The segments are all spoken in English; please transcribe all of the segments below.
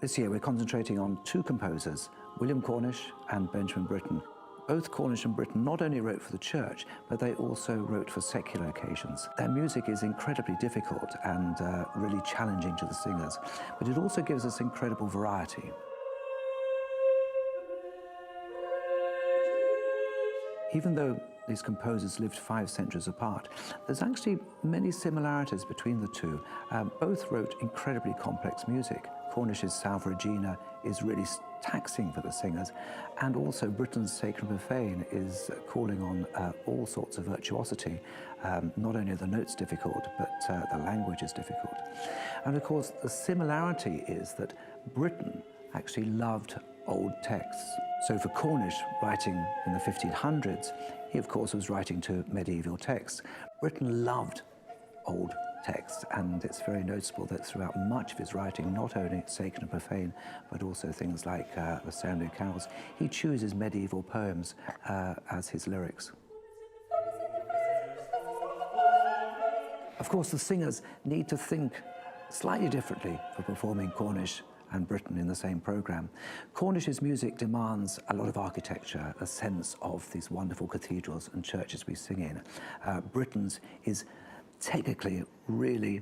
This year we're concentrating on two composers, William Cornish and Benjamin Britten. Both Cornish and Britten not only wrote for the church, but they also wrote for secular occasions. Their music is incredibly difficult and really challenging to the singers, but it also gives us incredible variety. Even though these composers lived 5 centuries apart, there's actually many similarities between the two. Both wrote incredibly complex music. Cornish's Salve Regina is really taxing for the singers, and also Britten's Sacred and Profane is calling on all sorts of virtuosity. Not only are the notes difficult, but the language is difficult. And of course, the similarity is that Britten actually loved old texts. So for Cornish, writing in the 1500s, he of course was writing to medieval texts. Britten loved old texts, and it's very noticeable that throughout much of his writing, not only Sacred and Profane, but also things like the Ceremonial Carols, he chooses medieval poems as his lyrics. Of course, the singers need to think slightly differently for performing Cornish and Britten in the same programme. Cornish's music demands a lot of architecture, a sense of these wonderful cathedrals and churches we sing in. Britten's is technically really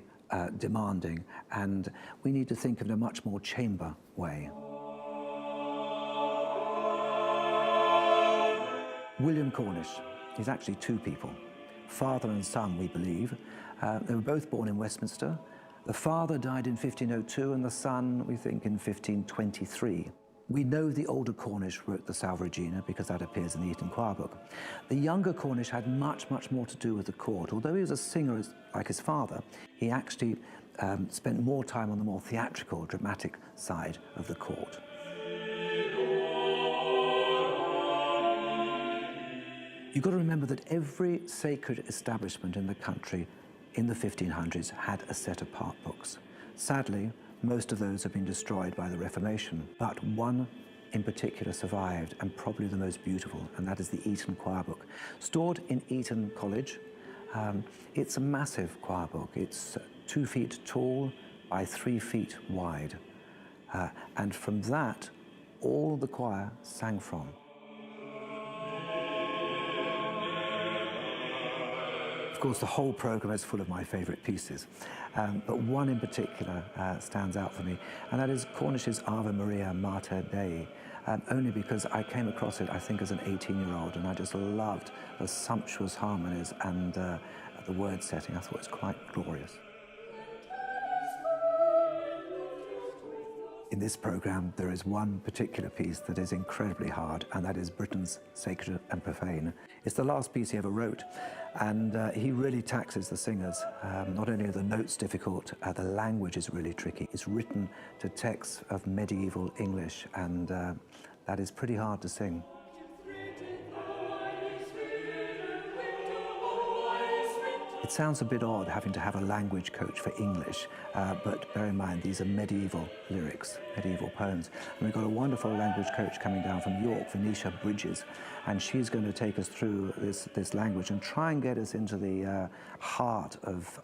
demanding, and we need to think of it in a much more chamber way. William Cornish is actually two people, father and son, we believe. They were both born in Westminster. The father died in 1502 and the son, we think, in 1523. We know the older Cornish wrote the Salve Regina because that appears in the Eton choir book. The younger Cornish had much, much more to do with the court. Although he was a singer like his father, he actually spent more time on the more theatrical, dramatic side of the court. You've got to remember that every sacred establishment in the country in the 1500s had a set of part books. Sadly, most of those have been destroyed by the Reformation, but one in particular survived, and probably the most beautiful, and that is the Eton choir book. Stored in Eton College, it's a massive choir book. It's 2 feet tall by 3 feet wide. And from that, all the choir sang from. Of course, the whole programme is full of my favourite pieces, but one in particular stands out for me, and that is Cornish's Ave Maria Mater Dei, only because I came across it, I think, as an 18-year-old, and I just loved the sumptuous harmonies and the word setting. I thought it was quite glorious. In this programme, there is one particular piece that is incredibly hard, and that is Britten's Sacred and Profane. It's the last piece he ever wrote, and he really taxes the singers. Not only are the notes difficult, the language is really tricky. It's written to texts of medieval English, and that is pretty hard to sing. It sounds a bit odd having to have a language coach for English, but bear in mind these are medieval lyrics, medieval poems. And we've got a wonderful language coach coming down from York, Venetia Bridges, and she's going to take us through this language and try and get us into the heart of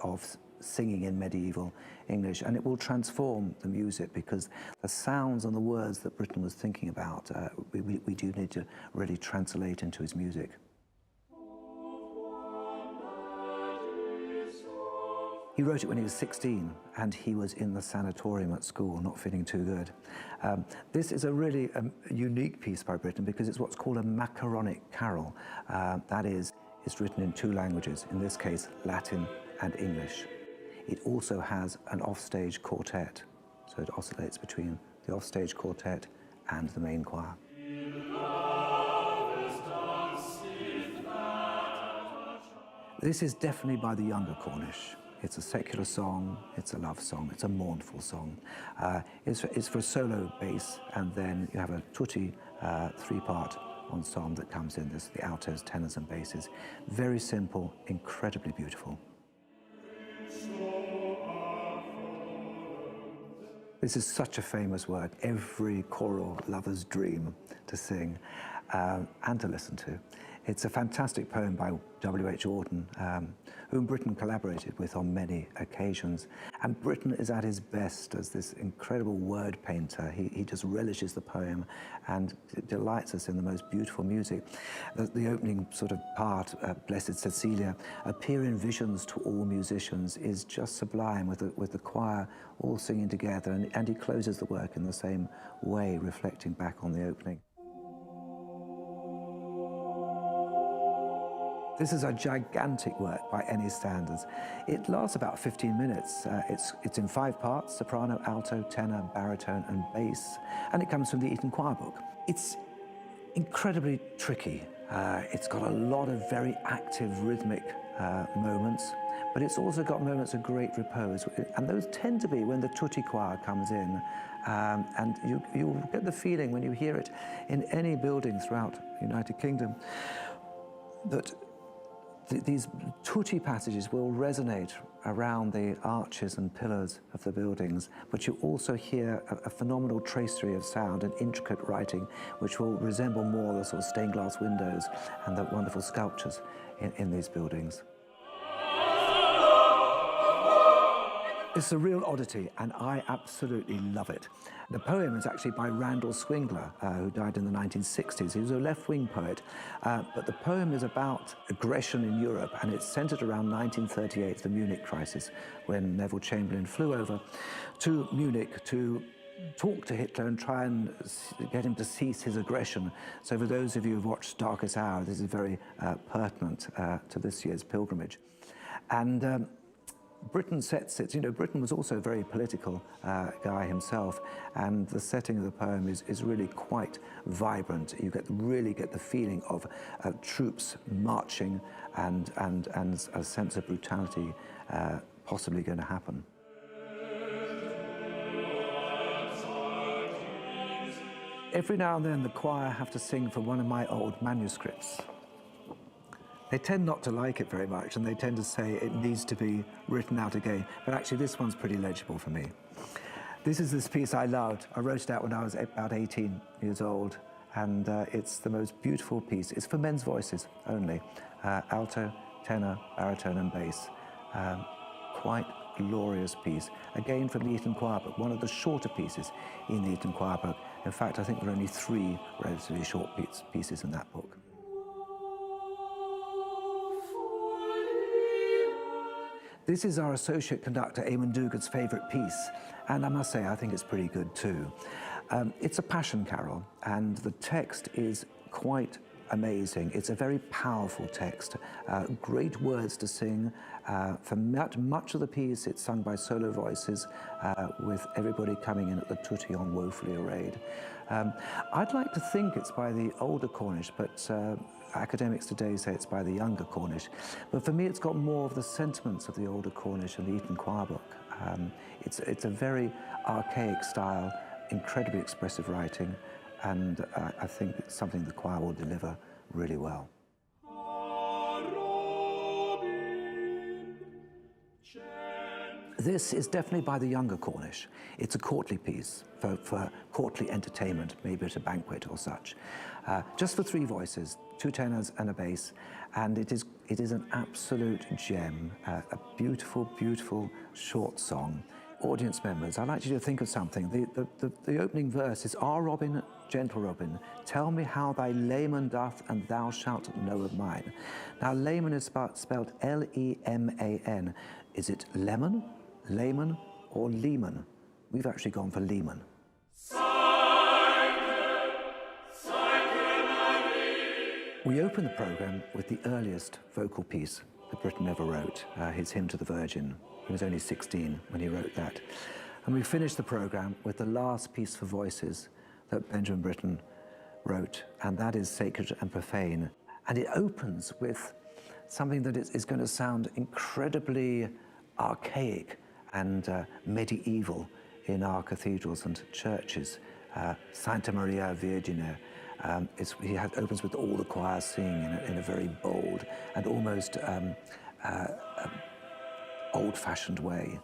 singing in medieval English. And it will transform the music, because the sounds and the words that Britten was thinking about, we do need to really translate into his music. He wrote it when he was 16, and he was in the sanatorium at school, not feeling too good. This is a really unique piece by Britten, because it's what's called a macaronic carol. That is, it's written in 2 languages, in this case, Latin and English. It also has an offstage quartet, so it oscillates between the offstage quartet and the main choir. This is definitely by the younger Cornish. It's a secular song, it's a love song, it's a mournful song. It's for a solo bass, and then you have a tutti 3-part ensemble that comes in. There's the altos, tenors and basses. Very simple, incredibly beautiful. This is such a famous word. Every choral lover's dream to sing and to listen to. It's a fantastic poem by W.H. Auden, whom Britten collaborated with on many occasions. And Britten is at his best as this incredible word painter. He just relishes the poem and delights us in the most beautiful music. The opening sort of part, Blessed Cecilia, appear in visions to all musicians, is just sublime with the choir all singing together. And he closes the work in the same way, reflecting back on the opening. This is a gigantic work by any standards. It lasts about 15 minutes. It's in 5 parts: soprano, alto, tenor, baritone, and bass. And it comes from the Eton choir book. It's incredibly tricky. It's got a lot of very active rhythmic moments, but it's also got moments of great repose. And those tend to be when the tutti choir comes in. And you'll get the feeling when you hear it in any building throughout the United Kingdom that these tutti passages will resonate around the arches and pillars of the buildings, but you also hear a phenomenal tracery of sound and intricate writing, which will resemble more the sort of stained glass windows and the wonderful sculptures in these buildings. It's a real oddity, and I absolutely love it. The poem is actually by Randall Swingler, who died in the 1960s. He was a left-wing poet, but the poem is about aggression in Europe, and it's centered around 1938, the Munich crisis, when Neville Chamberlain flew over to Munich to talk to Hitler and try and get him to cease his aggression. So for those of you who've watched Darkest Hour, this is very pertinent to this year's pilgrimage. And Britten sets it, Britten was also a very political guy himself, and the setting of the poem is really quite vibrant. You really get the feeling of troops marching and a sense of brutality possibly going to happen. Every now and then the choir have to sing from one of my old manuscripts. They tend not to like it very much, and they tend to say it needs to be written out again. But actually, this one's pretty legible for me. This is this piece I loved. I wrote it out when I was about 18 years old, and it's the most beautiful piece. It's for men's voices only. Alto, tenor, baritone, and bass. Quite glorious piece. Again, from the Eton choir book, one of the shorter pieces in the Eton choir book. In fact, I think there are only 3 relatively short pieces in that book. This is our associate conductor, Eamon Dugan's favourite piece, and I must say, I think it's pretty good too. It's a passion carol, and the text is quite amazing. It's a very powerful text, great words to sing. For much of the piece, it's sung by solo voices, with everybody coming in at the tutti on Woefully arrayed. I'd like to think it's by the older Cornish, but academics today say it's by the younger Cornish. But for me, it's got more of the sentiments of the older Cornish and the Eton choir book. It's a very archaic style, incredibly expressive writing, and I think it's something the choir will deliver really well. This is definitely by the younger Cornish. It's a courtly piece for courtly entertainment, maybe at a banquet or such. Just for 3 voices, 2 tenors and a bass, and it is an absolute gem, a beautiful, beautiful short song. Audience members, I'd like you to think of something. The opening verse is, "Ah, Robin, gentle Robin, tell me how thy layman doth, and thou shalt know of mine." Now, layman is spelled L-E-M-A-N. Is it lemon, layman, or Lehman? We've actually gone for Lehman. We open the programme with the earliest vocal piece that Britten ever wrote, his Hymn to the Virgin. He was only 16 when he wrote that. And we finish the programme with the last piece for voices that Benjamin Britten wrote, and that is Sacred and Profane. And it opens with something that is going to sound incredibly archaic and medieval in our cathedrals and churches. Santa Maria Virgine. He opens with all the choir singing in a very bold and almost old-fashioned way.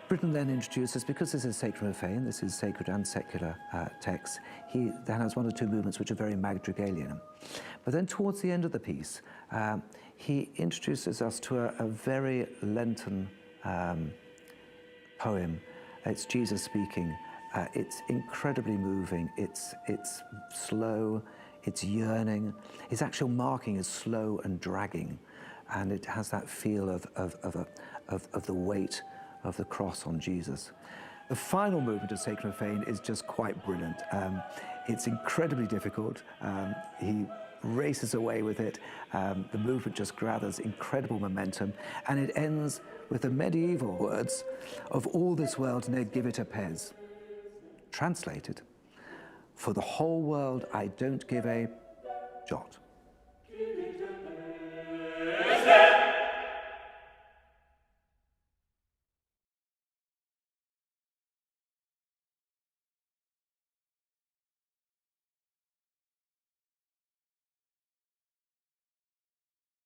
Britten then introduces, because this is sacred and profane, this is sacred and secular text, he then has one or two movements which are very madrigalian. But then towards the end of the piece, he introduces us to a very Lenten poem. It's Jesus speaking. It's incredibly moving. It's slow. It's yearning. His actual marking is slow and dragging, and it has that feel of the weight of the cross on Jesus. The final movement of Sacred and Profane is just quite brilliant. It's incredibly difficult. He races away with it. The movement just gathers incredible momentum, and it ends with the medieval words of "All this world ne give it a pez." Translated, "For the whole world I don't give a jot."